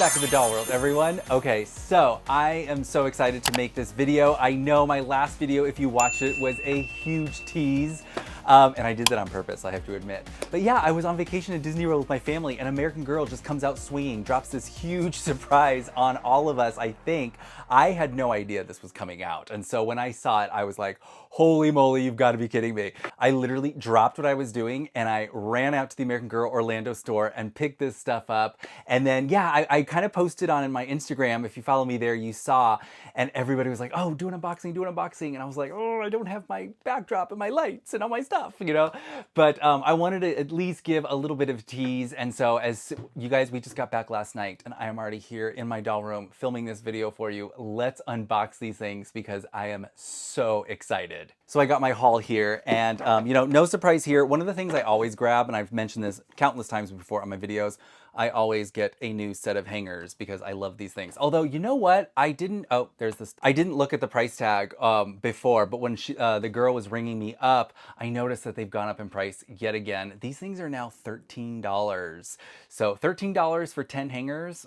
back to the doll world, everyone. Okay, so I am so excited to make this video. I know my last video, if you watched it, was a huge tease. And I did that on purpose, I have to admit. But yeah, I was on vacation at Disney World with my family, and American Girl just comes out swinging, drops this huge surprise on all of us, I think. I had no idea this was coming out. And so when I saw it, I was like, holy moly, you've got to be kidding me. I literally dropped what I was doing and I ran out to the American Girl Orlando store and picked this stuff up. And then, yeah, I kind of posted on my Instagram. If you follow me there, you saw, and everybody was like, oh, do an unboxing, do an unboxing. And I was like, oh, I don't have my backdrop and my lights and all my stuff, you know? But I wanted to at least give a little bit of tease. And so as you guys, we just got back last night and I am already here in my doll room filming this video for you. Let's unbox these things because I am so excited. So I got my haul here and, you know, no surprise here. One of the things I always grab, and I've mentioned this countless times before on my videos, I always get a new set of hangers because I love these things. Although, you know what? I didn't look at the price tag before, but when the girl was ringing me up, I noticed that they've gone up in price yet again. These things are now $13. So $13 for 10 hangers.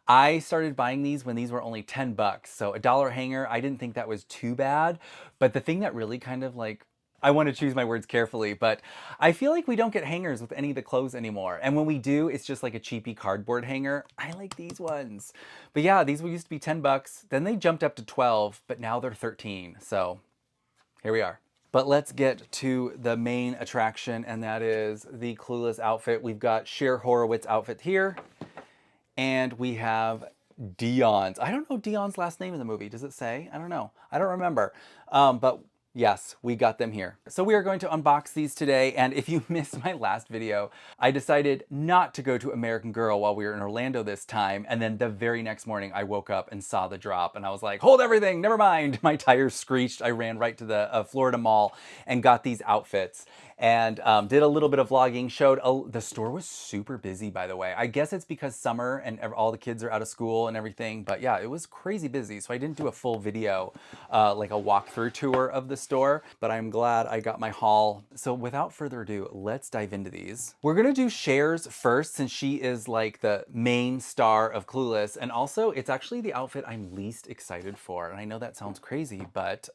I started buying these when these were only 10 bucks. So a dollar hanger, I didn't think that was too bad. But the thing that really kind of like, I want to choose my words carefully, but I feel like we don't get hangers with any of the clothes anymore. And when we do, it's just like a cheapy cardboard hanger. I like these ones. But yeah, these used to be 10 bucks. Then they jumped up to 12, but now they're 13. So here we are. But let's get to the main attraction, and that is the Clueless outfit. We've got Cher Horowitz outfit here, and we have Dionne's. I don't know Dionne's last name in the movie. Does it say? I don't know. I don't remember. But yes, we got them here. So we are going to unbox these today, and if you missed my last video, I decided not to go to American Girl while we were in Orlando this time, and then the very next morning I woke up and saw the drop, and I was like, hold everything, never mind. My tires screeched. I ran right to the Florida Mall and got these outfits, and did a little bit of vlogging, the store was super busy, by the way. I guess it's because summer and all the kids are out of school and everything, but yeah, it was crazy busy, so I didn't do a full video, like a walkthrough tour of the store, but I'm glad I got my haul. So without further ado, let's dive into these. We're gonna do Cher's first, since she is like the main star of Clueless, and also it's actually the outfit I'm least excited for, and I know that sounds crazy, but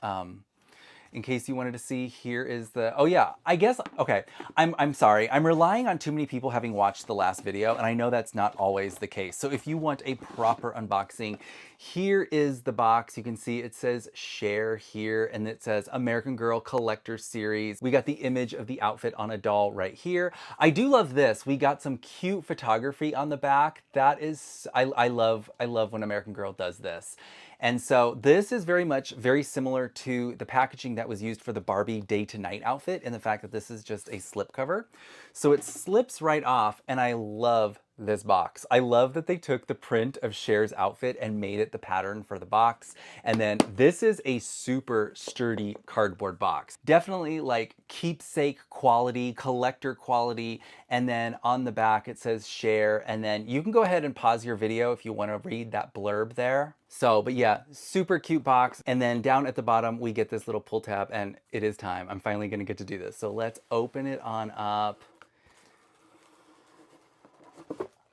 in case you wanted to see, here is the, oh yeah, I guess, okay, I'm sorry. I'm relying on too many people having watched the last video, and I know that's not always the case. So if you want a proper unboxing, here is the box. You can see it says Cher here, and it says American Girl Collector Series. We got the image of the outfit on a doll right here. I do love this. We got some cute photography on the back. That is, I love when American Girl does this. And so this is very similar to the packaging that was used for the Barbie Day to Night outfit, in the fact that this is just a slip cover. So it slips right off, and I love this box. I love that they took the print of Cher's outfit and made it the pattern for the box. And then this is a super sturdy cardboard box. Definitely like keepsake quality, collector quality. And then on the back it says Cher. And then you can go ahead and pause your video if you want to read that blurb there. So, but yeah, super cute box. And then down at the bottom, we get this little pull tab, and it is time. I'm finally gonna get to do this. So let's open it on up.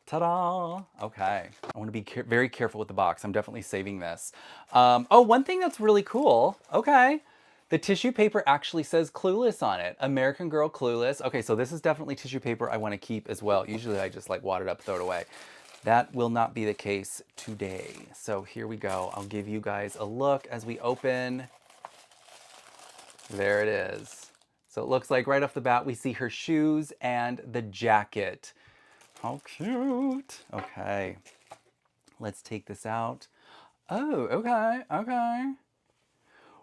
Ta-da! Okay, I want to be very careful with the box. I'm definitely saving this. Oh, one thing that's really cool. Okay, the tissue paper actually says Clueless on it. American Girl Clueless. Okay, so this is definitely tissue paper I want to keep as well. Usually I just like wad it up, throw it away. That will not be the case today. So here we go. I'll give you guys a look as we open. There it is. So it looks like right off the bat we see her shoes and the jacket. How cute. Okay, let's take this out. Oh, okay, okay.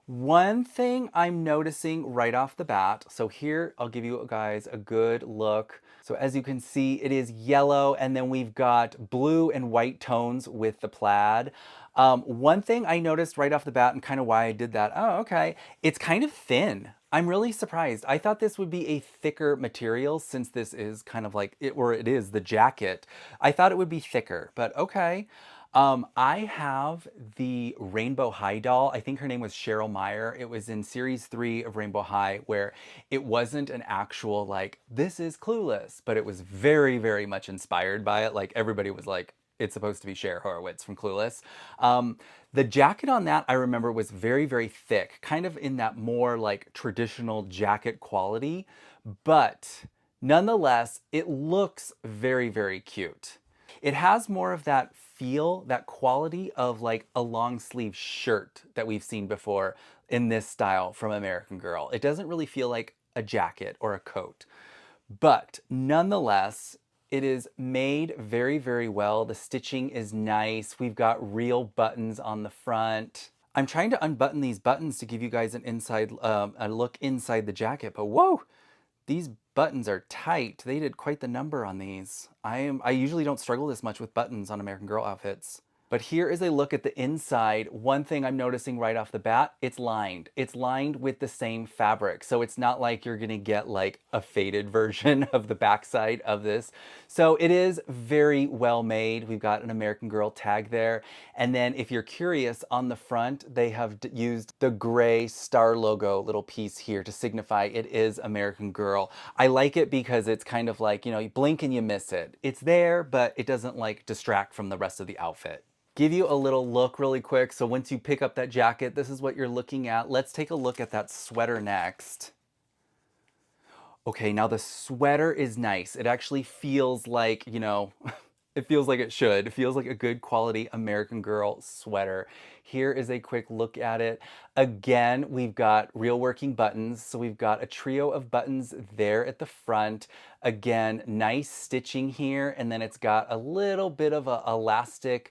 One thing I'm noticing right off the bat, so here I'll give you guys a good look. So as you can see, it is yellow, and then we've got blue and white tones with the plaid. One thing I noticed right off the bat, and kind of why I did that, oh, okay, it's kind of thin. I'm really surprised. I thought this would be a thicker material, since this is kind of like, it is the jacket. I thought it would be thicker, but okay. I have the Rainbow High doll. I think her name was Cheryl Meyer. It was in series 3 of Rainbow High, where it wasn't an actual like, this is Clueless, but it was very, very much inspired by it. Like everybody was like, it's supposed to be Cher Horowitz from Clueless. The jacket on that I remember was very, very thick, kind of in that more like traditional jacket quality, but nonetheless, it looks very, very cute. It has more of that feel, that quality of like a long sleeve shirt that we've seen before in this style from American Girl. It doesn't really feel like a jacket or a coat, but nonetheless, it is made very, very well. The stitching is nice. We've got real buttons on the front. I'm trying to unbutton these buttons to give you guys a look inside the jacket, but whoa, these buttons are tight. They did quite the number on these. I usually don't struggle this much with buttons on American Girl outfits. But here is a look at the inside. One thing I'm noticing right off the bat, it's lined. It's lined with the same fabric. So it's not like you're gonna get like a faded version of the backside of this. So it is very well made. We've got an American Girl tag there. And then if you're curious, on the front, they have used the gray star logo little piece here to signify it is American Girl. I like it because it's kind of like, you know, you blink and you miss it. It's there, but it doesn't like distract from the rest of the outfit. Give you a little look really quick. So once you pick up that jacket, this is what you're looking at. Let's take a look at that sweater next. Okay, now the sweater is nice. It actually feels like, you know, it feels like it should. It feels like a good quality American Girl sweater. Here is a quick look at it. Again, we've got real working buttons. So we've got a trio of buttons there at the front. Again, nice stitching here. And then it's got a little bit of a elastic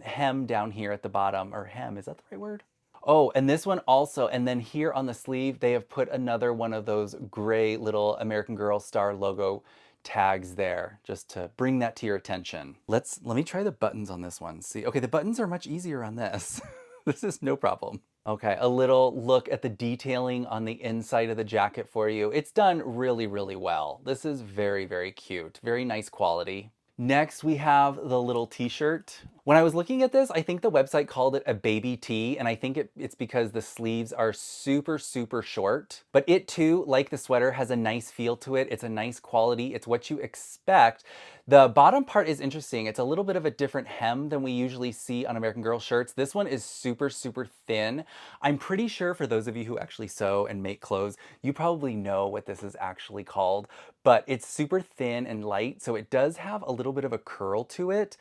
hem down here at the bottom, or hem, is that the right word? Oh, and this one also, and then here on the sleeve, they have put another one of those gray little American Girl star logo tags there, just to bring that to your attention. Let me try the buttons on this one. See, okay, the buttons are much easier on this. This is no problem. Okay, a little look at the detailing on the inside of the jacket for you. It's done really, really well. This is very, very cute. Very nice quality. Next, we have the little t-shirt. When I was looking at this, I think the website called it a baby tee, and I think it's because the sleeves are super, super short. But it too, like the sweater, has a nice feel to it. It's a nice quality. It's what you expect. The bottom part is interesting. It's a little bit of a different hem than we usually see on American Girl shirts. This one is super, super thin. I'm pretty sure for those of you who actually sew and make clothes, you probably know what this is actually called, but it's super thin and light, so it does have a little bit of a curl to it.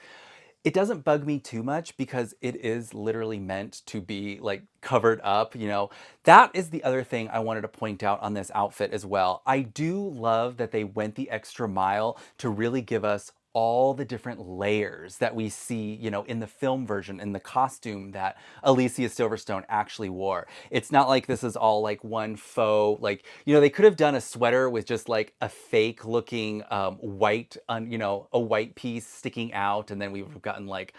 It doesn't bug me too much because it is literally meant to be like covered up, you know. That is the other thing I wanted to point out on this outfit as well. I do love that they went the extra mile to really give us all the different layers that we see, you know, in the film version, in the costume that Alicia Silverstone actually wore. It's not like this is all like one faux, like, you know, they could have done a sweater with just like a fake looking white, you know, a white piece sticking out, and then we would have gotten like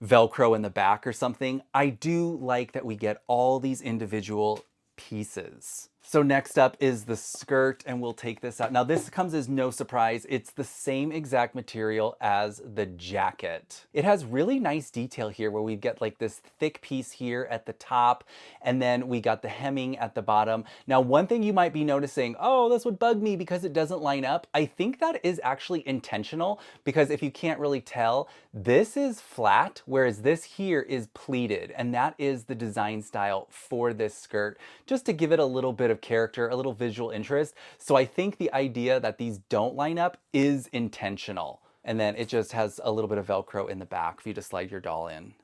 Velcro in the back or something. I do like that we get all these individual pieces. So next up is the skirt, and we'll take this out. Now this comes as no surprise. It's the same exact material as the jacket. It has really nice detail here where we get like this thick piece here at the top, and then we got the hemming at the bottom. Now one thing you might be noticing, oh, this would bug me because it doesn't line up. I think that is actually intentional, because if you can't really tell, this is flat, whereas this here is pleated, and that is the design style for this skirt, just to give it a little bit of character, a little visual interest. So I think the idea that these don't line up is intentional. And then it just has a little bit of Velcro in the back for you to slide your doll in.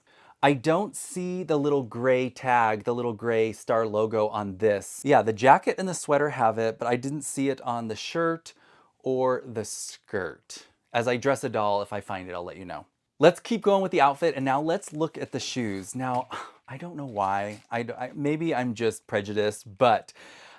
I don't see the little gray tag, the little gray star logo on this. Yeah, the jacket and the sweater have it, but I didn't see it on the shirt or the skirt. As I dress a doll, if I find it, I'll let you know. Let's keep going with the outfit, and now let's look at the shoes. Now, I don't know why. Maybe I'm just prejudiced, but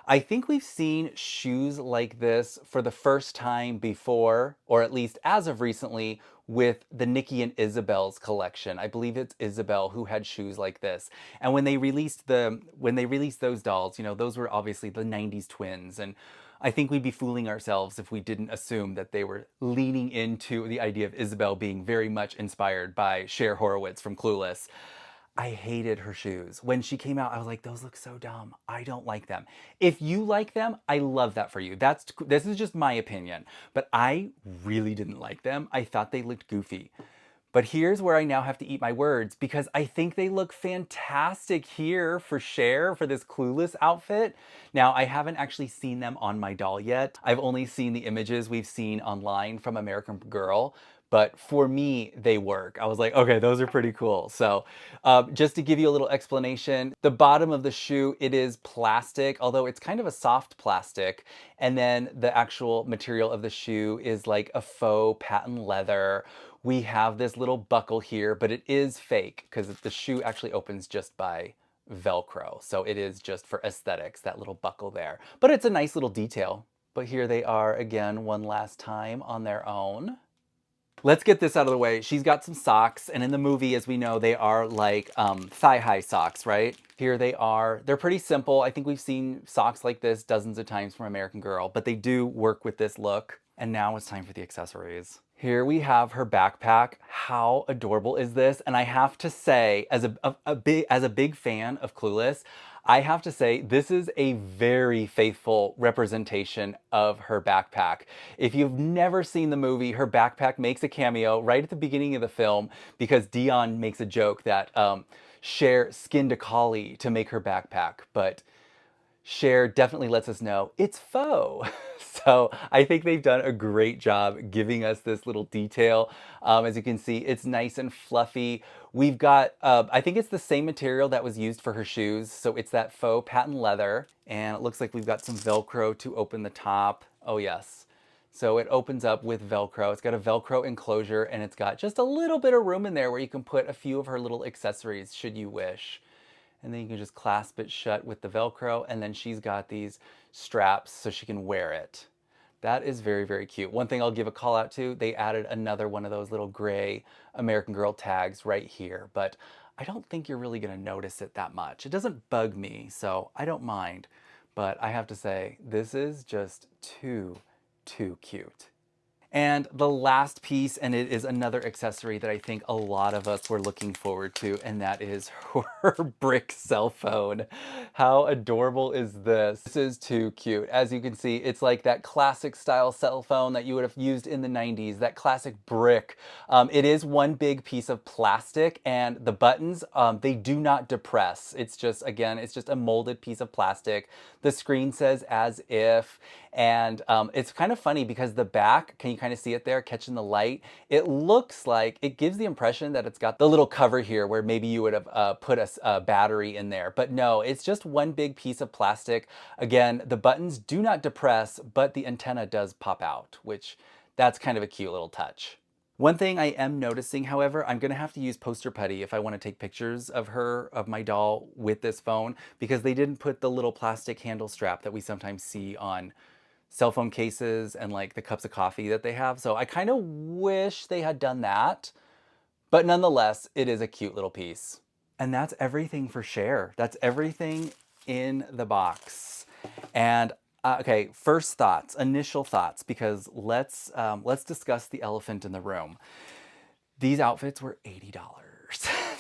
I think we've seen shoes like this for the first time before, or at least as of recently, with the Nikki and Isabel's collection. I believe it's Isabel who had shoes like this. And when they released those dolls, you know, those were obviously the 90s twins, and I think we'd be fooling ourselves if we didn't assume that they were leaning into the idea of Isabel being very much inspired by Cher Horowitz from Clueless. I hated her shoes. When she came out, I was like, those look so dumb. I don't like them. If you like them, I love that for you. This is just my opinion. But I really didn't like them. I thought they looked goofy. But here's where I now have to eat my words because I think they look fantastic here for Cher for this Clueless outfit. Now, I haven't actually seen them on my doll yet. I've only seen the images we've seen online from American Girl. But for me, they work. I was like, okay, those are pretty cool. So just to give you a little explanation, the bottom of the shoe, it is plastic, although it's kind of a soft plastic. And then the actual material of the shoe is like a faux patent leather. We have this little buckle here, but it is fake because the shoe actually opens just by Velcro. So it is just for aesthetics, that little buckle there. But it's a nice little detail. But here they are again one last time on their own. Let's get this out of the way. She's got some socks, and in the movie, as we know, they are like thigh-high socks, right? Here they are. They're pretty simple. I think we've seen socks like this dozens of times from American Girl, but they do work with this look. And now it's time for the accessories. Here we have her backpack. How adorable is this? And I have to say, as a big fan of Clueless, I have to say this is a very faithful representation of her backpack. If you've never seen the movie, her backpack makes a cameo right at the beginning of the film because Dionne makes a joke that Cher skinned a collie to make her backpack, but Cher definitely lets us know it's faux. So I think they've done a great job giving us this little detail. As you can see, it's nice and fluffy. We've got, I think it's the same material that was used for her shoes. So it's that faux patent leather. And it looks like we've got some Velcro to open the top. Oh yes. So it opens up with Velcro. It's got a Velcro enclosure and it's got just a little bit of room in there where you can put a few of her little accessories should you wish. And then you can just clasp it shut with the Velcro, and then she's got these straps so she can wear it. That is very, very cute. One thing I'll give a call out to, they added another one of those little gray American Girl tags right here, but I don't think you're really gonna notice it that much. It doesn't bug me, so I don't mind. But I have to say, this is just too cute. And the last piece, and it is another accessory that I think a lot of us were looking forward to, and that is her brick cell phone. How adorable is this? This is too cute. As you can see, it's like that classic style cell phone that you would have used in the 90s, that classic brick. It is one big piece of plastic, and the buttons, they do not depress. It's just, again, it's just a molded piece of plastic. The screen says as if, and it's kind of funny because the back, can you kind of see it there catching the light? It looks like, it gives the impression that it's got the little cover here where maybe you would have put a battery in there. But no, it's just one big piece of plastic. Again, the buttons do not depress, but the antenna does pop out, which that's kind of a cute little touch. One thing I am noticing, however, I'm gonna have to use poster putty if I wanna take pictures of her, of my doll with this phone, because they didn't put the little plastic handle strap that we sometimes see on cell phone cases and like the cups of coffee that they have. So I kind of wish they had done that, but nonetheless, it is a cute little piece. And that's everything for Cher. That's everything in the box. And okay, first thoughts, initial thoughts, because let's discuss the elephant in the room. These outfits were $80.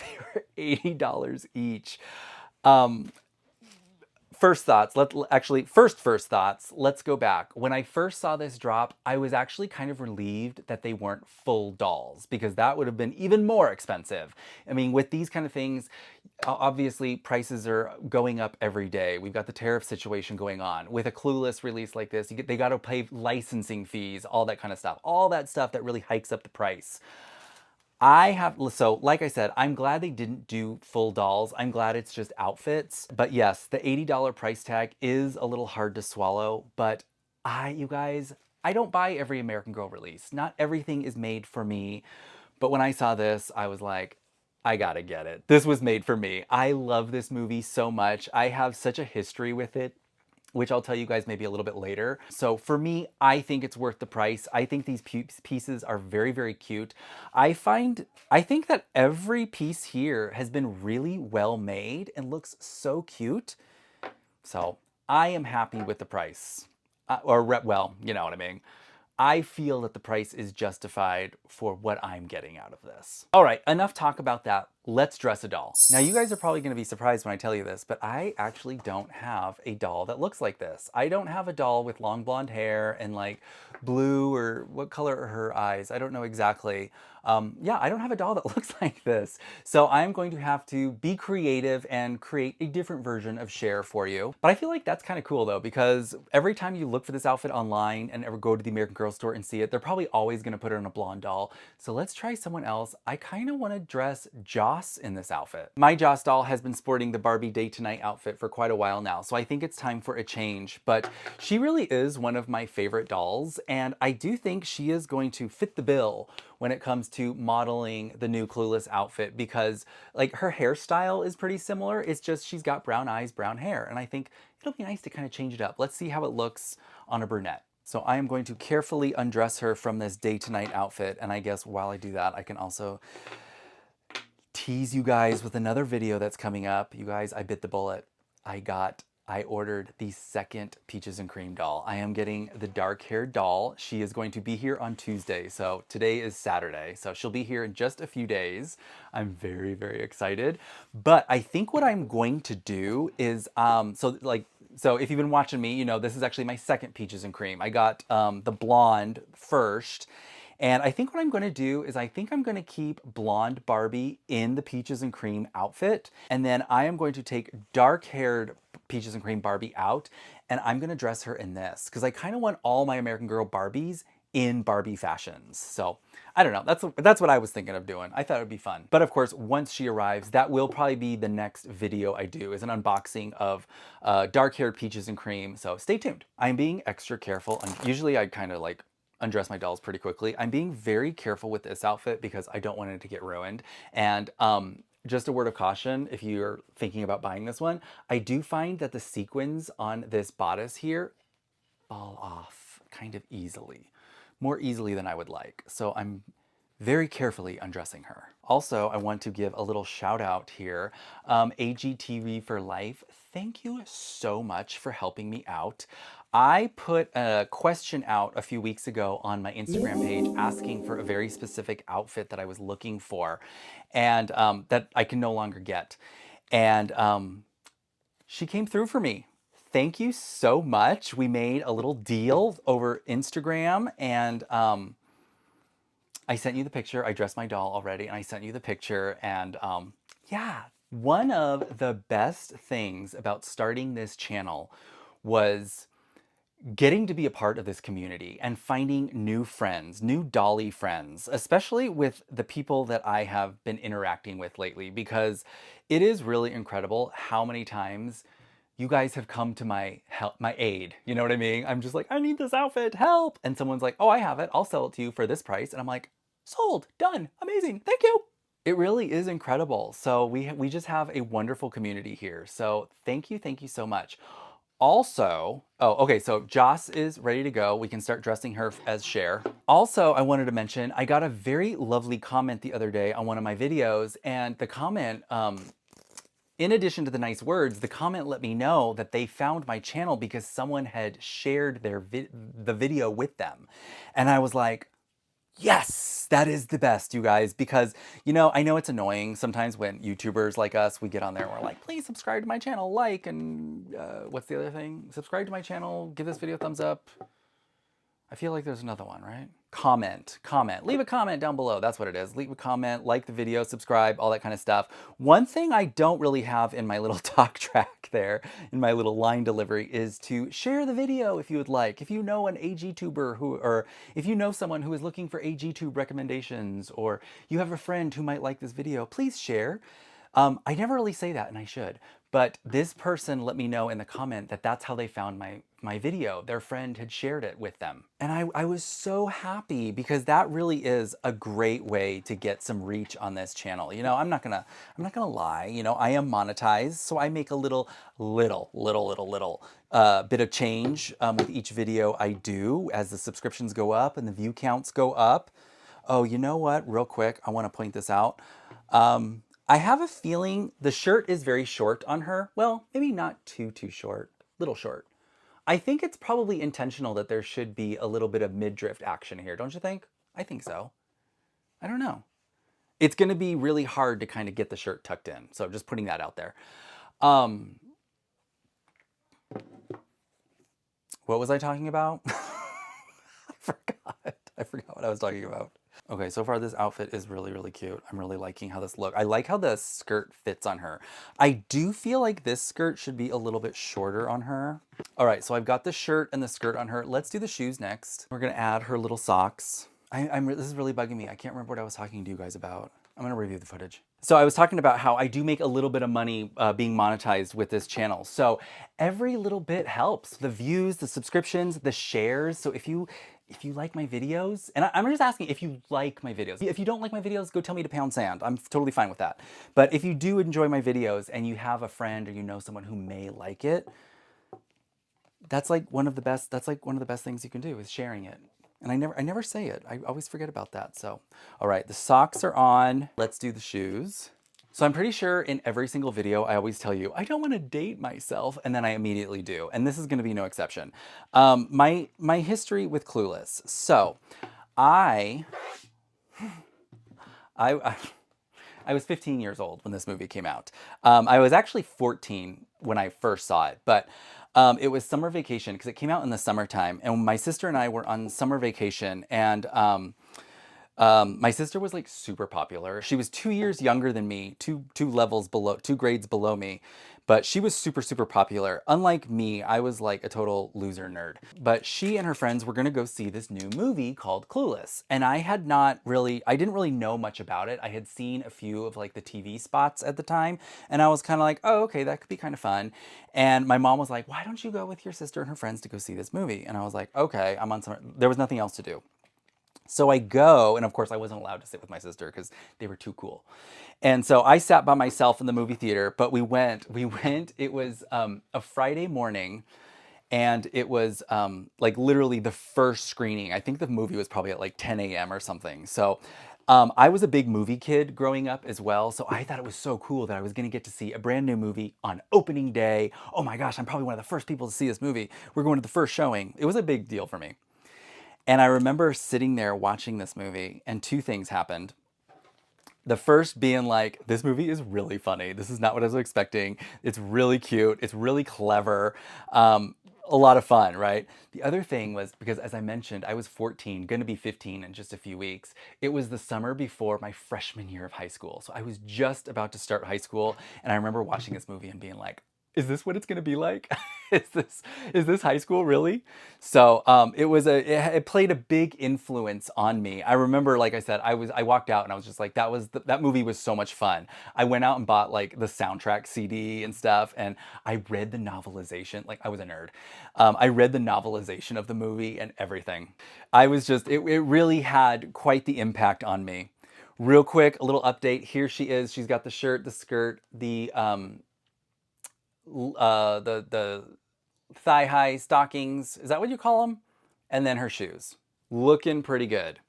They were $80 each. First thoughts, first thoughts, let's go back. When I first saw this drop, I was actually kind of relieved that they weren't full dolls because that would have been even more expensive. I mean, with these kind of things, obviously prices are going up every day. We've got the tariff situation going on. With a Clueless release like this, they got to pay licensing fees, all that kind of stuff. All that stuff that really hikes up the price. So like I said, I'm glad they didn't do full dolls. I'm glad it's just outfits. But yes, the $80 price tag is a little hard to swallow, but you guys, I don't buy every American Girl release. Not everything is made for me. But when I saw this, I was like, I gotta get it. This was made for me. I love this movie so much. I have such a history with it, which I'll tell you guys maybe a little bit later. So for me, I think it's worth the price. I think these pieces are very, very cute. I think that every piece here has been really well made and looks so cute. So I am happy with the price. Well, you know what I mean. I feel that the price is justified for what I'm getting out of this. All right, enough talk about that. let's dress a doll. Now you guys are probably gonna be surprised when I tell you this, but I actually don't have a doll that looks like this. I don't have a doll with long blonde hair and like blue, or what color are her eyes? I don't know exactly. Yeah, I don't have a doll that looks like this. So I'm going to have to be creative and create a different version of Cher for you. But I feel like that's kind of cool though, because every time you look for this outfit online and ever go to the American Girl store and see it, they're probably always gonna put it on a blonde doll. So let's try someone else. I kind of want to dress Joss in this outfit. My Joss doll has been sporting the Barbie Day to Night outfit for quite a while now, so I think it's time for a change. But she really is one of my favorite dolls, and I do think she is going to fit the bill when it comes to modeling the new Clueless outfit, because like her hairstyle is pretty similar. It's just she's got brown eyes, brown hair, and I think it'll be nice to kind of change it up. Let's see how it looks on a brunette. So I am going to carefully undress her from this day to night outfit, and I guess while I do that, I can also tease you guys with another video that's coming up. You guys, I bit the bullet. I ordered the second Peaches and Cream doll. I am getting the dark haired doll. She is going to be here on Tuesday. So today is Saturday. So she'll be here in just a few days. I'm very, very excited. But I think what I'm going to do is, so if you've been watching me, you know, this is actually my second Peaches and Cream. I got the blonde first. And I think what I'm going to do is I think I'm going to keep blonde Barbie in the Peaches and Cream outfit. And then I am going to take dark-haired Peaches and Cream Barbie out, and I'm going to dress her in this because I kind of want all my American Girl Barbies in Barbie fashions. So I don't know. That's what I was thinking of doing. I thought it would be fun. But of course, once she arrives, that will probably be the next video I do, is an unboxing of dark-haired Peaches and Cream. So stay tuned. I'm being extra careful. Usually I kind of like undress my dolls pretty quickly. I'm being very careful with this outfit because I don't want it to get ruined. And just a word of caution, if you're thinking about buying this one, I do find that the sequins on this bodice here fall off kind of easily, more easily than I would like. So I'm very carefully undressing her. Also, I want to give a little shout out here. AGTV for Life, thank you so much for helping me out. I put a question out a few weeks ago on my Instagram page asking for a very specific outfit that I was looking for, and that I can no longer get. And she came through for me. Thank you so much. We made a little deal over Instagram, and I sent you the picture. I dressed my doll already, and I sent you the picture. And yeah, one of the best things about starting this channel was getting to be a part of this community and finding new friends, new dolly friends, especially with the people that I have been interacting with lately, because it is really incredible how many times you guys have come to my help, my aid. You know what I mean? I'm just like, I need this outfit, help. And someone's like, oh, I have it. I'll sell it to you for this price. And I'm like, sold, done, amazing, thank you. It really is incredible. So we just have a wonderful community here. So thank you so much. Also, oh, okay, so Joss is ready to go. We can start dressing her as Cher. Also, I wanted to mention, I got a very lovely comment the other day on one of my videos, and the comment, in addition to the nice words, the comment let me know that they found my channel because someone had shared the video with them. And I was like, yes, that is the best, you guys, because, you know, I know it's annoying sometimes when YouTubers like us, we get on there and we're like, please subscribe to my channel, like, and what's the other thing? Subscribe to my channel, give this video a thumbs up. I feel like there's another one, right? Comment. Leave a comment down below. That's what it is. Leave a comment, like the video, subscribe, all that kind of stuff. One thing I don't really have in my little talk track there, in my little line delivery, is to share the video if you would like. If you know an AGTuber or if you know someone who is looking for AGTube recommendations, or you have a friend who might like this video, please share. I never really say that, and I should. But this person let me know in the comment that that's how they found my video. Their friend had shared it with them. And I was so happy, because that really is a great way to get some reach on this channel. You know, I'm not gonna lie, you know, I am monetized, so I make a little bit of change with each video I do as the subscriptions go up and the view counts go up. Oh, you know what? Real quick, I want to point this out. I have a feeling the shirt is very short on her. Well, maybe not too short, little short. I think it's probably intentional that there should be a little bit of midriff action here, don't you think? I think so. I don't know. It's going to be really hard to kind of get the shirt tucked in. So just putting that out there. Um, what was I talking about? I forgot what I was talking about. Okay, so far this outfit is really, really cute. I'm really liking how this look. I like how the skirt fits on her. I do feel like this skirt should be a little bit shorter on her. All right, so I've got the shirt and the skirt on her. Let's do the shoes next. We're gonna add her little socks. This is really bugging me. I can't remember what I was talking to you guys about. I'm gonna review the footage. So I was talking about how I do make a little bit of money being monetized with this channel. So every little bit helps. The views, the subscriptions, the shares. So if you like my videos, and I'm just asking if you like my videos. If you don't like my videos, go tell me to pound sand. I'm totally fine with that. But if you do enjoy my videos and you have a friend or you know someone who may like it, that's like one of the best things you can do is sharing it. And I never say it. I always forget about that. So, all right, the socks are on. Let's do the shoes. So I'm pretty sure in every single video, I always tell you, I don't want to date myself, and then I immediately do. And this is going to be no exception. My history with Clueless. So I I was 15 years old when this movie came out. I was actually 14 when I first saw it, but it was summer vacation because it came out in the summertime. And my sister and I were on summer vacation, and my sister was like super popular. She was 2 years younger than me, two grades below me, but she was super, super popular. Unlike me, I was like a total loser nerd. But she and her friends were gonna go see this new movie called Clueless. And I didn't really know much about it. I had seen a few of like the TV spots at the time, and I was kind of like, oh, okay, that could be kind of fun. And my mom was like, why don't you go with your sister and her friends to go see this movie? And I was like, okay, I'm on summer. There was nothing else to do. So I go, and of course I wasn't allowed to sit with my sister because they were too cool. And so I sat by myself in the movie theater, but we went, it was a Friday morning, and it was like literally the first screening. I think the movie was probably at like 10 a.m. or something. So I was a big movie kid growing up as well. So I thought it was so cool that I was gonna get to see a brand new movie on opening day. Oh my gosh, I'm probably one of the first people to see this movie. We're going to the first showing. It was a big deal for me. And I remember sitting there watching this movie, and two things happened. The first being like, this movie is really funny. This is not what I was expecting. It's really cute. It's really clever. A lot of fun, right? The other thing was, because as I mentioned, I was 14, going to be 15 in just a few weeks. It was the summer before my freshman year of high school. So I was just about to start high school. And I remember watching this movie and being like, is this what it's going to be like? Is this high school really? So it played a big influence on me. I remember, like I said, I walked out and I was just like, that movie was so much fun. I went out and bought like the soundtrack CD and stuff, and I read the novelization. Like, I was a nerd. I read the novelization of the movie and everything. It really had quite the impact on me. Real quick, a little update. Here she is. She's got the shirt, the skirt, the thigh-high stockings. Is that what you call them? And then her shoes. Looking pretty good.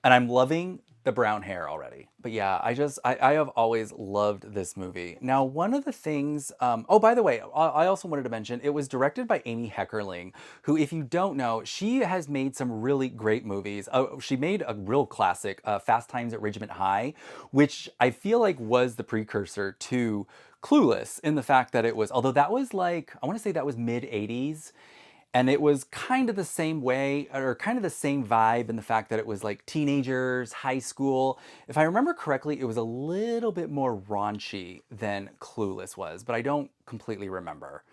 And I'm loving the brown hair already. But yeah, I have always loved this movie. Now, one of the things, oh, by the way, I also wanted to mention, it was directed by Amy Heckerling, who, if you don't know, she has made some really great movies. Oh, she made a real classic, Fast Times at Ridgemont High, which I feel like was the precursor to Clueless, in the fact that it was, although that was like, I want to say that was mid 80s, and it was kind of the same way, or kind of the same vibe, in the fact that it was like teenagers, high school. If I remember correctly, it was a little bit more raunchy than Clueless was, but I don't completely remember.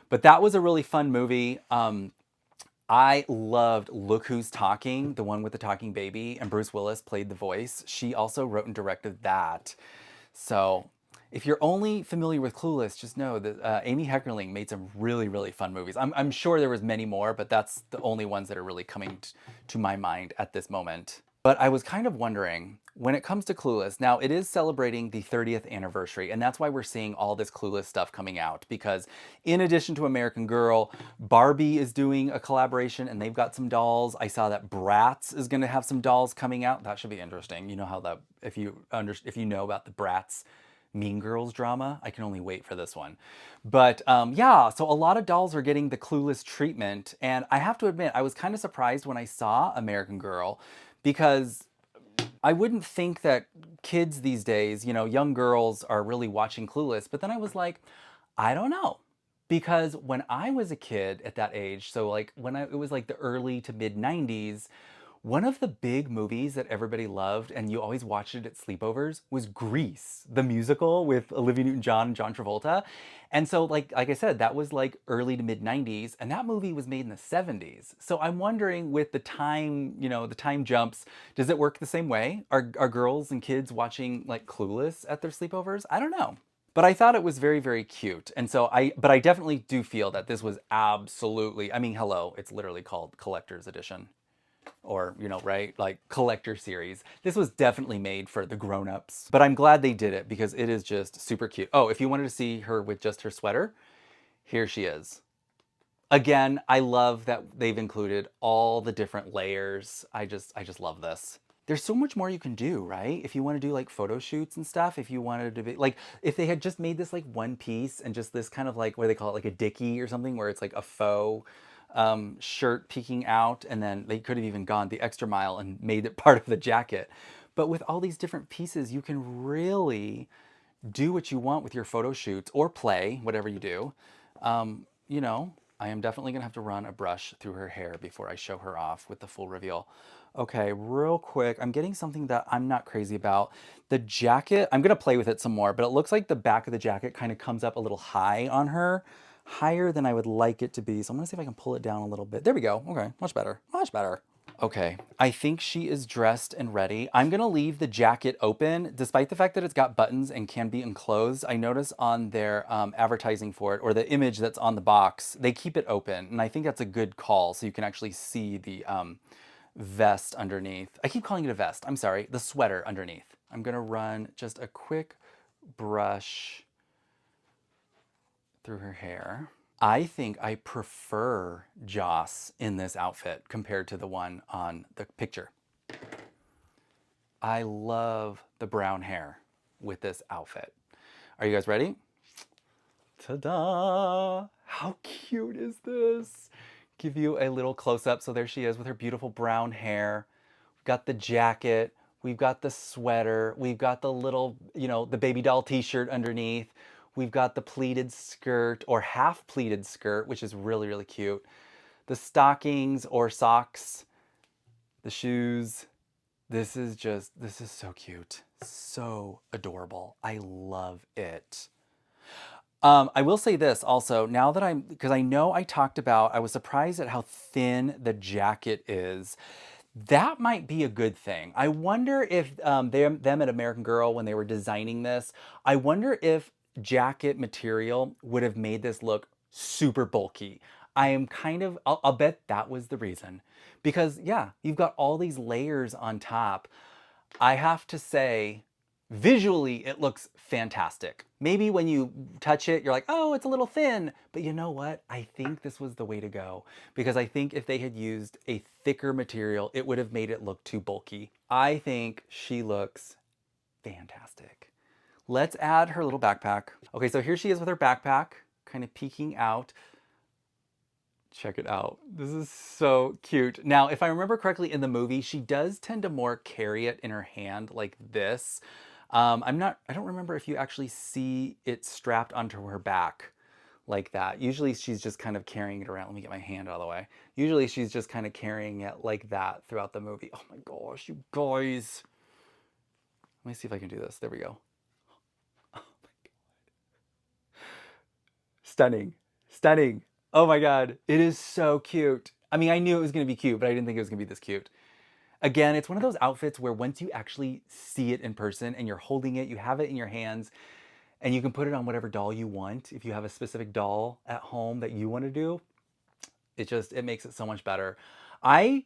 But that was a really fun movie. I loved Look Who's Talking, the one with the talking baby, and Bruce Willis played the voice. She also wrote and directed that. So if you're only familiar with Clueless, just know that Amy Heckerling made some really, really fun movies. I'm sure there was many more, but that's the only ones that are really coming to my mind at this moment. But I was kind of wondering, when it comes to Clueless, now it is celebrating the 30th anniversary, and that's why we're seeing all this Clueless stuff coming out, because in addition to American Girl, Barbie is doing a collaboration and they've got some dolls. I saw that Bratz is going to have some dolls coming out. That should be interesting. You know how that, if you know about the Bratz Mean Girls drama, I can only wait for this one. But yeah, so a lot of dolls are getting the Clueless treatment, and I have to admit, I was kind of surprised when I saw American Girl, because I wouldn't think that kids these days, you know, young girls are really watching Clueless, but then I was like, I don't know. Because when I was a kid at that age, so like it was like the early to mid 90s, one of the big movies that everybody loved and you always watched it at sleepovers was Grease, the musical with Olivia Newton-John and John Travolta. And so like I said, that was like early to mid 90s and that movie was made in the 70s. So I'm wondering with the time, you know, the time jumps, does it work the same way? Are girls and kids watching like Clueless at their sleepovers? I don't know. But I thought it was very, very cute. And so but I definitely do feel that this was absolutely, I mean, hello, it's literally called Collector's Edition or, you know, right? Like collector series. This was definitely made for the grown-ups. But I'm glad they did it because it is just super cute. Oh, if you wanted to see her with just her sweater, here she is. Again, I love that they've included all the different layers. I just love this. There's so much more you can do, right? If you want to do like photo shoots and stuff, if you wanted to be like, if they had just made this like one piece and just this kind of like, what do they call it? Like a dickie or something where it's like a faux shirt peeking out, and then they could have even gone the extra mile and made it part of the jacket. But with all these different pieces, you can really do what you want with your photo shoots or play, whatever you do. You know, I am definitely gonna have to run a brush through her hair before I show her off with the full reveal. Okay, real quick, I'm getting something that I'm not crazy about. The jacket, I'm gonna play with it some more, but it looks like the back of the jacket kind of comes up a little high on her, higher than I would like it to be. So I'm gonna see if I can pull it down a little bit. There we go. Okay, much better, much better. Okay, I think she is dressed and ready. I'm gonna leave the jacket open, despite the fact that it's got buttons and can be enclosed. I notice on their advertising for it, or the image that's on the box, they keep it open, and I think that's a good call, so you can actually see the vest underneath. I keep calling it a vest, I'm sorry, the sweater underneath. I'm gonna run just a quick brush through her hair. I think I prefer Joss in this outfit compared to the one on the picture. I love the brown hair with this outfit. Are you guys ready? Ta-da! How cute is this? Give you a little close-up. So there she is with her beautiful brown hair. We've got the jacket. We've got the sweater. We've got the little, you know, the baby doll t-shirt underneath. We've got the pleated skirt or half pleated skirt, which is really, really cute. The stockings or socks, the shoes. This is so cute. So adorable. I love it. I will say this also, now that because I know I talked about, I was surprised at how thin the jacket is. That might be a good thing. I wonder if them at American Girl, when they were designing this, I wonder if jacket material would have made this look super bulky. I am kind of, I'll bet that was the reason. Because yeah, you've got all these layers on top. I have to say, visually, it looks fantastic. Maybe when you touch it, you're like, oh, it's a little thin. But you know what? I think this was the way to go. Because I think if they had used a thicker material, it would have made it look too bulky. I think she looks fantastic. Let's add her little backpack. Okay, so here she is with her backpack, kind of peeking out. Check it out. This is so cute. Now, if I remember correctly in the movie, she does tend to more carry it in her hand like this. I don't remember if you actually see it strapped onto her back like that. Usually she's just kind of carrying it around. Let me get my hand out of the way. Usually she's just kind of carrying it like that throughout the movie. Oh my gosh, you guys. Let me see if I can do this. There we go. Oh my God. Stunning. Stunning. Oh my God, it is so cute. I mean, I knew it was gonna be cute, but I didn't think it was gonna be this cute. Again, it's one of those outfits where once you actually see it in person and you're holding it, you have it in your hands, and you can put it on whatever doll you want. If you have a specific doll at home that you want to do, it makes it so much better. I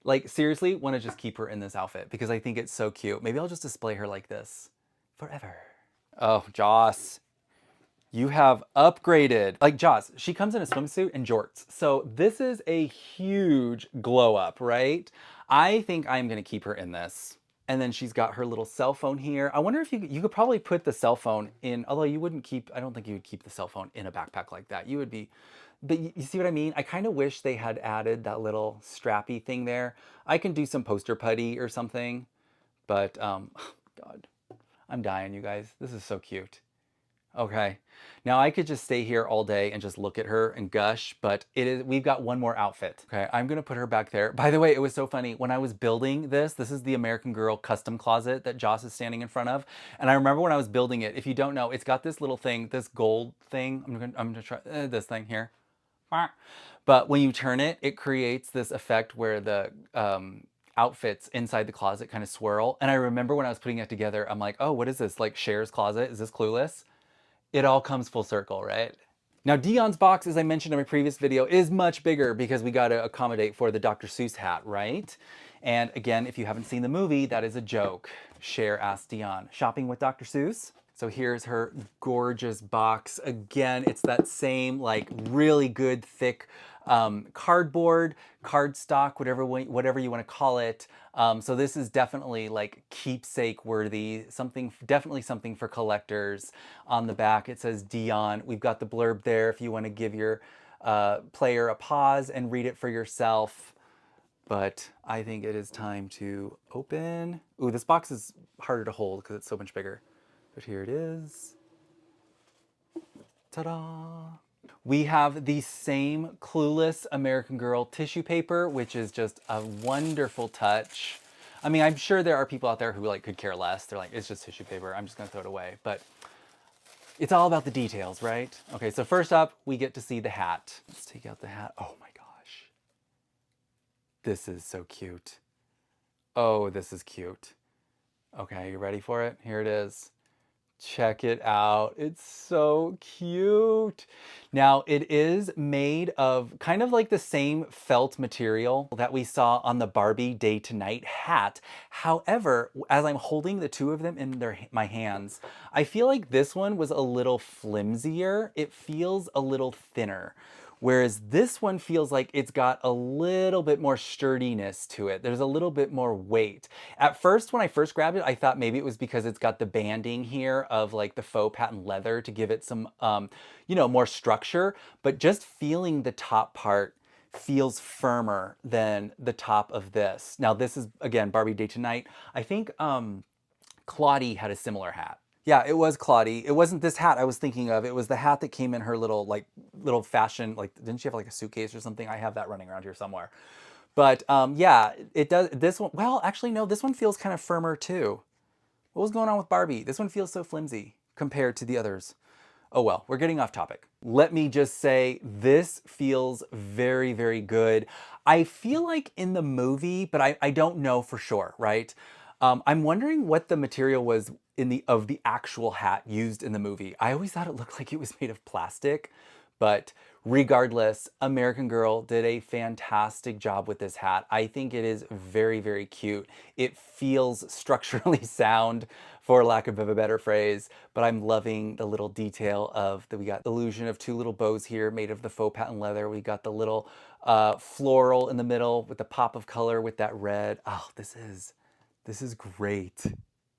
like seriously want to just keep her in this outfit because I think it's so cute. Maybe I'll just display her like this forever. Oh, Joss. You have upgraded. Like Joss, she comes in a swimsuit and jorts. So this is a huge glow up, right? I think I'm gonna keep her in this. And then she's got her little cell phone here. I wonder if you could probably put the cell phone in, although you wouldn't keep, I don't think you would keep the cell phone in a backpack like that. You would be, but you see what I mean? I kind of wish they had added that little strappy thing there. I can do some poster putty or something, But, God, I'm dying, you guys. This is so cute. Okay, now I could just stay here all day and just look at her and gush, but we've got one more outfit. Okay, I'm gonna put her back there. By the way, it was so funny. When I was building this is the American Girl custom closet that Joss is standing in front of. And I remember when I was building it, if you don't know, it's got this little thing, this gold thing. I'm gonna try this thing here. But when you turn it, it creates this effect where the outfits inside the closet kind of swirl. And I remember when I was putting it together, I'm like, oh, what is this? Like Cher's closet? Is this Clueless? It all comes full circle, right? Now, Dionne's box, as I mentioned in my previous video, is much bigger because we got to accommodate for the Dr. Seuss hat, right? And again, if you haven't seen the movie, that is a joke. Cher asked Dionne, shopping with Dr. Seuss? So here's her gorgeous box. Again, it's that same like really good thick cardboard, cardstock, whatever you want to call it. So this is definitely like keepsake worthy, definitely something for collectors. On the back it says Dionne. We've got the blurb there if you want to give your player a pause and read it for yourself. But I think it is time to open. Ooh, this box is harder to hold because it's so much bigger. But here it is. Ta-da! We have the same Clueless American Girl tissue paper, which is just a wonderful touch. I mean, I'm sure there are people out there who like could care less. They're like, it's just tissue paper. I'm just gonna throw it away. But it's all about the details, right? Okay, so first up, we get to see the hat. Let's take out the hat. Oh my gosh. This is so cute. Oh, this is cute. Okay, you ready for it? Here it is. Check it out. It's so cute. Now, it is made of kind of like the same felt material that we saw on the Barbie Day to Night hat. However, as I'm holding the two of them in my hands, I feel like this one was a little flimsier. It feels a little thinner. Whereas this one feels like it's got a little bit more sturdiness to it. There's a little bit more weight. At first, when I first grabbed it, I thought maybe it was because it's got the banding here of like the faux patent leather to give it some, you know, more structure. But just feeling the top part feels firmer than the top of this. Now, this is, again, Barbie Day to Night. I think Claudie had a similar hat. Yeah, it was Claudie. It wasn't this hat I was thinking of. It was the hat that came in her little fashion, like, didn't she have like a suitcase or something? I have that running around here somewhere. But yeah, it does, this one, well, actually no, this one feels kind of firmer too. What was going on with Barbie? This one feels so flimsy compared to the others. Oh well, we're getting off topic. Let me just say, this feels very, very good. I feel like in the movie, but I don't know for sure, right? I'm wondering what the material was of the actual hat used in the movie. I always thought it looked like it was made of plastic, but regardless, American Girl did a fantastic job with this hat. I think it is very, very cute. It feels structurally sound, for lack of a better phrase, but I'm loving the little detail of that. We got the illusion of two little bows here made of the faux patent leather. We got the little floral in the middle with the pop of color with that red. Oh, this is great.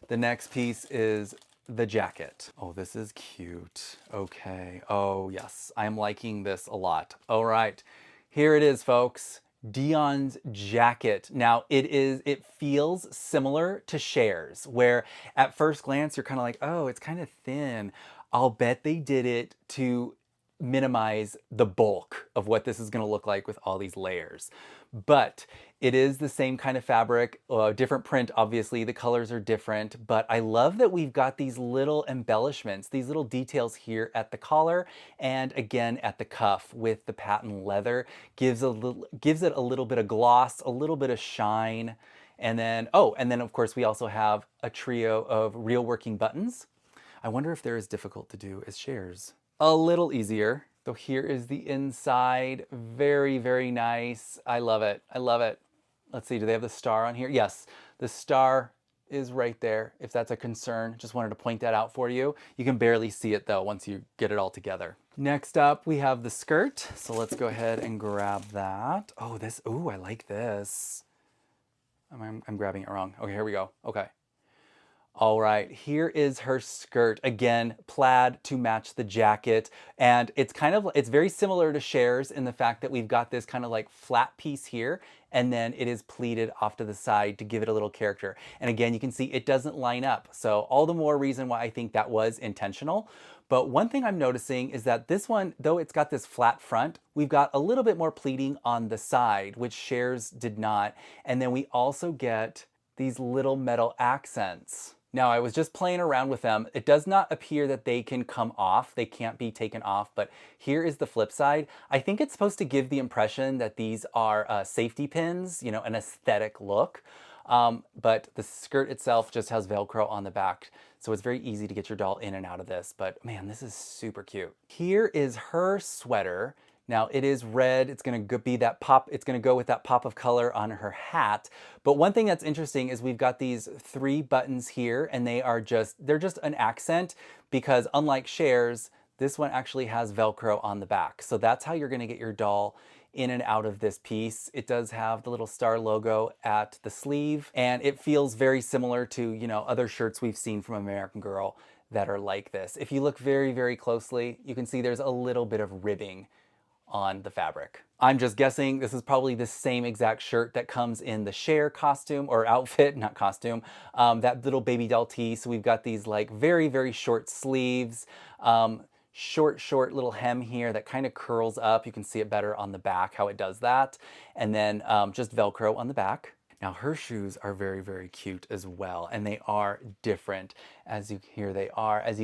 The next piece is the jacket. Oh, this is cute. Okay. Oh, yes. I'm liking this a lot. All right. Here it is, folks. Dionne's jacket. Now, it feels similar to Cher's, where at first glance, you're kind of like, oh, it's kind of thin. I'll bet they did it to minimize the bulk of what this is going to look like with all these layers. But it is the same kind of fabric, different print, obviously. The colors are different, but I love that we've got these little embellishments, these little details here at the collar and again at the cuff with the patent leather. Gives it a little bit of gloss, a little bit of shine. And then, oh, and then of course we also have a trio of real working buttons. I wonder if they're as difficult to do as Cher's. A little easier. So here is the inside. Very, very nice. I love it. I love it. Let's see, do they have the star on here? Yes, the star is right there, if that's a concern. Just wanted to point that out for you. You can barely see it though once you get it all together. Next up, we have the skirt. So let's go ahead and grab that. Oh, I like this. I'm grabbing it wrong. Okay, here we go. Okay. All right, here is her skirt. Again, plaid to match the jacket. And it's very similar to Cher's in the fact that we've got this kind of like flat piece here, and then it is pleated off to the side to give it a little character. And again, you can see it doesn't line up. So all the more reason why I think that was intentional. But one thing I'm noticing is that this one, though it's got this flat front, we've got a little bit more pleating on the side, which Cher's did not. And then we also get these little metal accents. Now, I was just playing around with them. It does not appear that they can come off. They can't be taken off, but here is the flip side. I think it's supposed to give the impression that these are safety pins, you know, an aesthetic look. But the skirt itself just has Velcro on the back, so it's very easy to get your doll in and out of this. But man, this is super cute. Here is her sweater. Now it is red, it's gonna be that pop, it's gonna go with that pop of color on her hat. But one thing that's interesting is we've got these 3 buttons here, and they're just an accent, because unlike Cher's, this one actually has Velcro on the back. So that's how you're gonna get your doll in and out of this piece. It does have the little star logo at the sleeve, and it feels very similar to, you know, other shirts we've seen from American Girl that are like this. If you look very, very closely, you can see there's a little bit of ribbing on the fabric. I'm just guessing this is probably the same exact shirt that comes in the Cher costume or outfit, not costume, that little baby doll tee. So we've got these like very, very short sleeves, short little hem here that kind of curls up. You can see it better on the back how it does that. And then just Velcro on the back. Now her shoes are very, very cute as well, and they are different. As you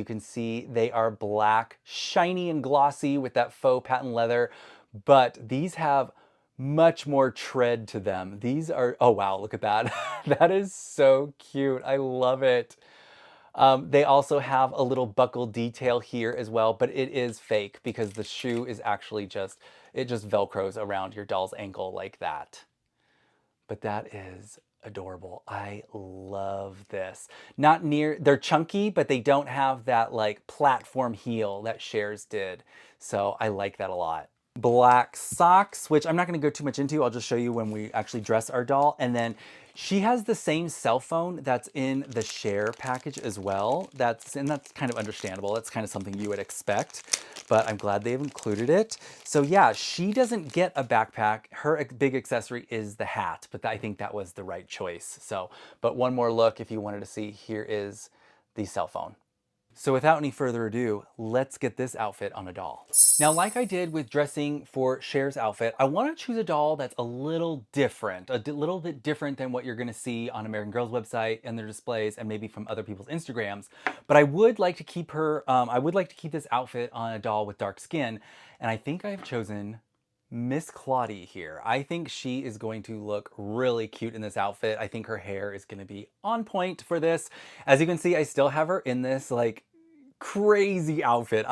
can see, they are black, shiny and glossy with that faux patent leather, but these have much more tread to them. These are, oh wow, look at that. That is so cute. I love it. They also have a little buckle detail here as well, but it is fake because the shoe is actually it just Velcros around your doll's ankle like that. But that is adorable. I love this. They're chunky, but they don't have that like platform heel that Cher's did. So I like that a lot. Black socks, which I'm not gonna go too much into. I'll just show you when we actually dress our doll. And then she has the same cell phone that's in the Cher package as well. That's kind of understandable. That's kind of something you would expect, but I'm glad they've included it. So yeah, she doesn't get a backpack. Her big accessory is the hat, but I think that was the right choice. So, but one more look if you wanted to see, here is the cell phone. So without any further ado, let's get this outfit on a doll. Now, like I did with dressing for Cher's outfit, I want to choose a doll that's a little different, little bit different than what you're going to see on American Girl's website and their displays and maybe from other people's Instagrams. But I would like to keep this outfit on a doll with dark skin. And I think I've chosen Miss Claudie here. I think she is going to look really cute in this outfit. I think her hair is going to be on point for this. As you can see, I still have her in this like crazy outfit.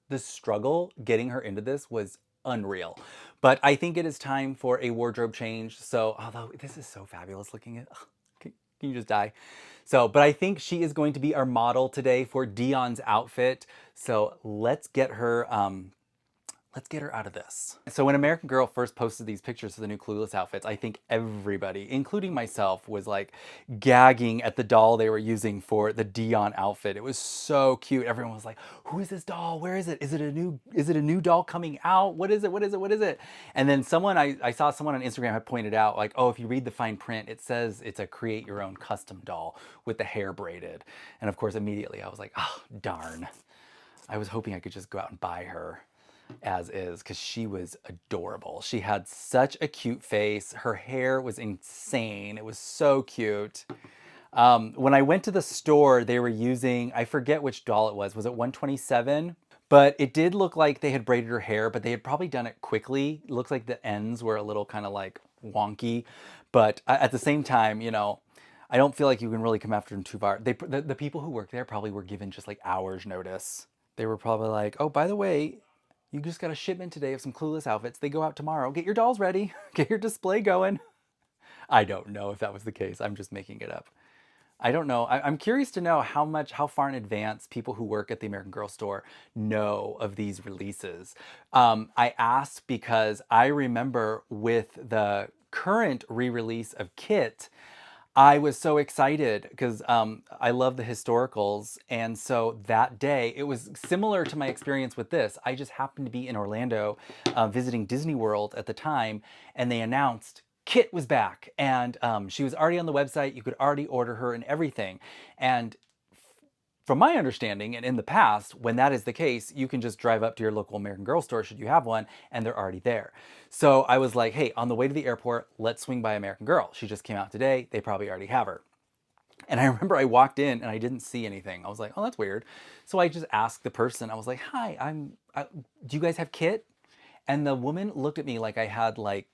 The struggle getting her into this was unreal. But I think it is time for a wardrobe change. So, although this is so fabulous looking at, can you just die? So, but I think she is going to be our model today for Dionne's outfit. So let's get her out of this. So when American Girl first posted these pictures of the new Clueless outfits, I think everybody, including myself, was like gagging at the doll they were using for the Dionne outfit. It was so cute. Everyone was like, who is this doll? Where is it? Is it a new doll coming out? What is it? What is it? What is it? And then I saw someone on Instagram had pointed out like, oh, if you read the fine print, it says it's a create your own custom doll with the hair braided. And of course, immediately I was like, oh, darn. I was hoping I could just go out and buy her as is, because she was adorable. She had such a cute face. Her hair was insane. It was so cute. When I went to the store, they were using, I forget which doll it was. Was it 127? But it did look like they had braided her hair, but they had probably done it quickly. It looks like the ends were a little kind of like wonky. But at the same time, you know, I don't feel like you can really come after them too far. The people who work there probably were given just like hours notice. They were probably like, oh, by the way, you just got a shipment today of some Clueless outfits. They go out tomorrow. Get your dolls ready. Get your display going. I don't know if that was the case. I'm just making it up. I don't know. I'm curious to know how far in advance people who work at the American Girl store know of these releases. I asked because I remember with the current re-release of Kit, I was so excited because I love the historicals. And so that day, it was similar to my experience with this. I just happened to be in Orlando visiting Disney World at the time, and they announced Kit was back. And she was already on the website. You could already order her and everything. And from my understanding, and in the past, when that is the case, you can just drive up to your local American Girl store, should you have one, and they're already there. So I was like, hey, on the way to the airport, let's swing by American Girl. She just came out today. They probably already have her. And I remember I walked in and I didn't see anything. I was like, oh, that's weird. So I just asked the person, I was like, hi, do you guys have Kit? And the woman looked at me like I had like,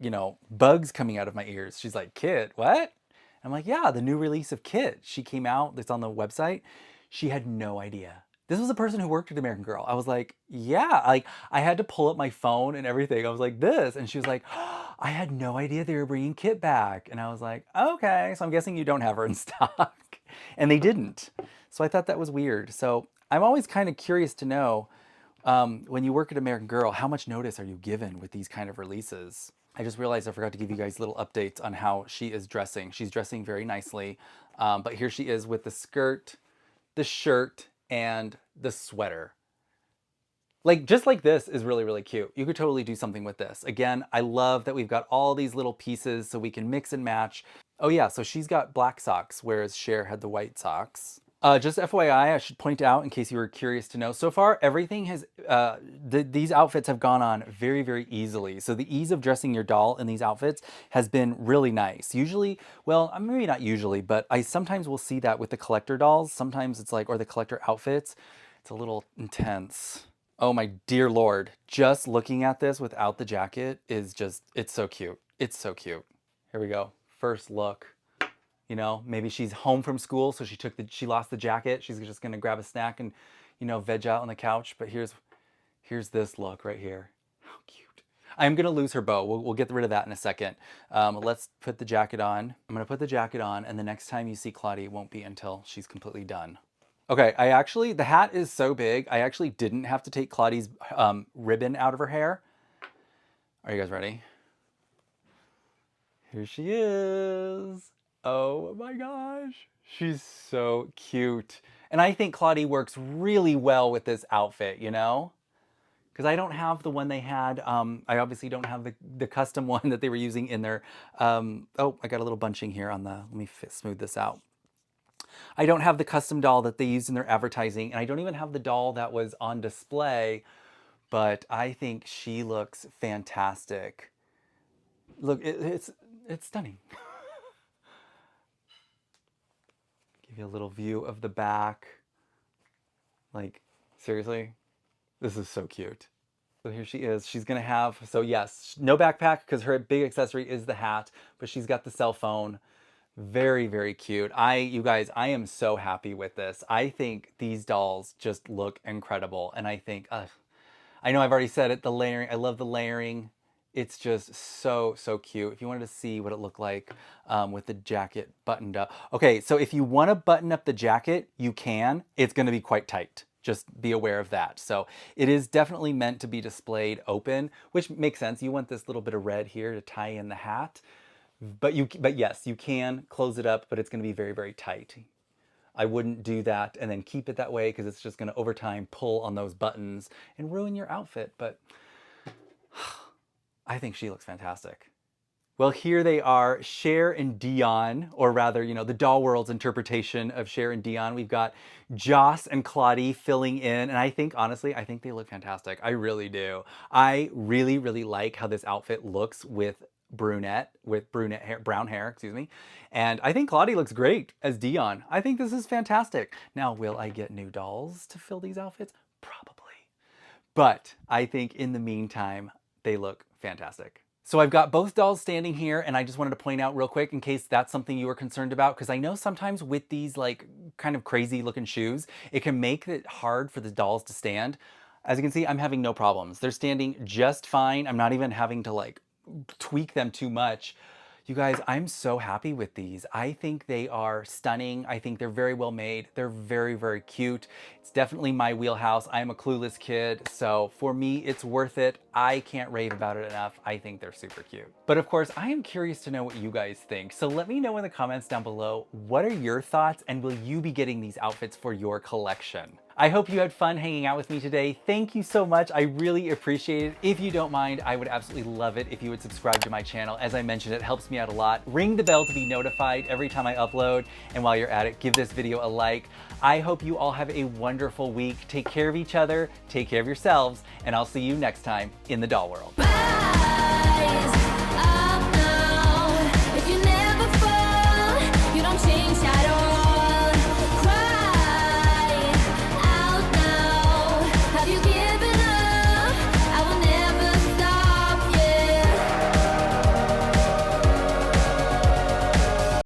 bugs coming out of my ears. She's like, Kit, what? I'm like, yeah, the new release of Kit. She came out, it's on the website. She had no idea. This was a person who worked at American Girl. I was like, yeah, like I had to pull up my phone and everything. I was like, this. And she was like, oh, I had no idea they were bringing Kit back. And I was like, okay, so I'm guessing you don't have her in stock. And they didn't. So I thought that was weird. So I'm always kind of curious to know when you work at American Girl, how much notice are you given with these kind of releases? I just realized I forgot to give you guys little updates on how she is dressing. She's dressing very nicely, but here she is with the skirt, the shirt, and the sweater. Like, just like this is really, really cute. You could totally do something with this. Again, I love that we've got all these little pieces so we can mix and match. Oh yeah, so she's got black socks, whereas Cher had the white socks. Just FYI, I should point out, in case you were curious to know, so far everything has, these outfits have gone on very, very easily. So the ease of dressing your doll in these outfits has been really nice. Usually, well, maybe not usually, but I sometimes will see that with the collector dolls. Sometimes it's like, or the collector outfits, it's a little intense. Oh my dear Lord, just looking at this without the jacket is just, it's so cute. It's so cute. Here we go, first look. Maybe she's home from school, so she lost the jacket. She's just gonna grab a snack and, veg out on the couch. But here's this look right here. How cute. I'm gonna lose her bow. We'll get rid of that in a second. Let's put the jacket on. I'm gonna put the jacket on, and the next time you see Claudia, it won't be until she's completely done. Okay, the hat is so big, I actually didn't have to take Claudia's ribbon out of her hair. Are you guys ready? Here she is. Oh my gosh. She's so cute. And I think Claudia works really well with this outfit, Because I don't have the one they had. I obviously don't have the custom one that they were using in their... oh, I got a little bunching here on the... Let me smooth this out. I don't have the custom doll that they used in their advertising. And I don't even have the doll that was on display. But I think she looks fantastic. Look, it's stunning. Give you a little view of the back. Like, seriously, this is so cute. So here she is. She's gonna have, so yes, no backpack because her big accessory is the hat, but she's got the cell phone. Very, very cute. You guys, I am so happy with this. I think these dolls just look incredible. And I think, I know I've already said it, the layering, I love the layering. It's just so, so cute. If you wanted to see what it looked like with the jacket buttoned up. Okay, so if you want to button up the jacket, you can. It's going to be quite tight. Just be aware of that. So it is definitely meant to be displayed open, which makes sense. You want this little bit of red here to tie in the hat. But yes, you can close it up, but it's going to be very, very tight. I wouldn't do that and then keep it that way because it's just going to over time pull on those buttons and ruin your outfit. But I think she looks fantastic. Well, here they are, Cher and Dionne, or rather, the Doll World's interpretation of Cher and Dionne. We've got Joss and Claudia filling in, and I think, honestly, I think they look fantastic. I really do. I really, really like how this outfit looks with brown hair, excuse me. And I think Claudia looks great as Dionne. I think this is fantastic. Now, will I get new dolls to fill these outfits? Probably. But I think in the meantime, they look fantastic. So I've got both dolls standing here, and I just wanted to point out real quick in case that's something you were concerned about, because I know sometimes with these like kind of crazy looking shoes, it can make it hard for the dolls to stand. As you can see, I'm having no problems. They're standing just fine. I'm not even having to like tweak them too much. You guys, I'm so happy with these. I think they are stunning. I think they're very well made. They're very, very cute. It's definitely my wheelhouse. I'm a Clueless kid, so for me, it's worth it. I can't rave about it enough. I think they're super cute. But of course, I am curious to know what you guys think. So let me know in the comments down below, what are your thoughts, and will you be getting these outfits for your collection? I hope you had fun hanging out with me today. Thank you so much. I really appreciate it. If you don't mind, I would absolutely love it if you would subscribe to my channel. As I mentioned, it helps me out a lot. Ring the bell to be notified every time I upload. And while you're at it, give this video a like. I hope you all have a wonderful week. Take care of each other, take care of yourselves, and I'll see you next time in the doll world. Bye.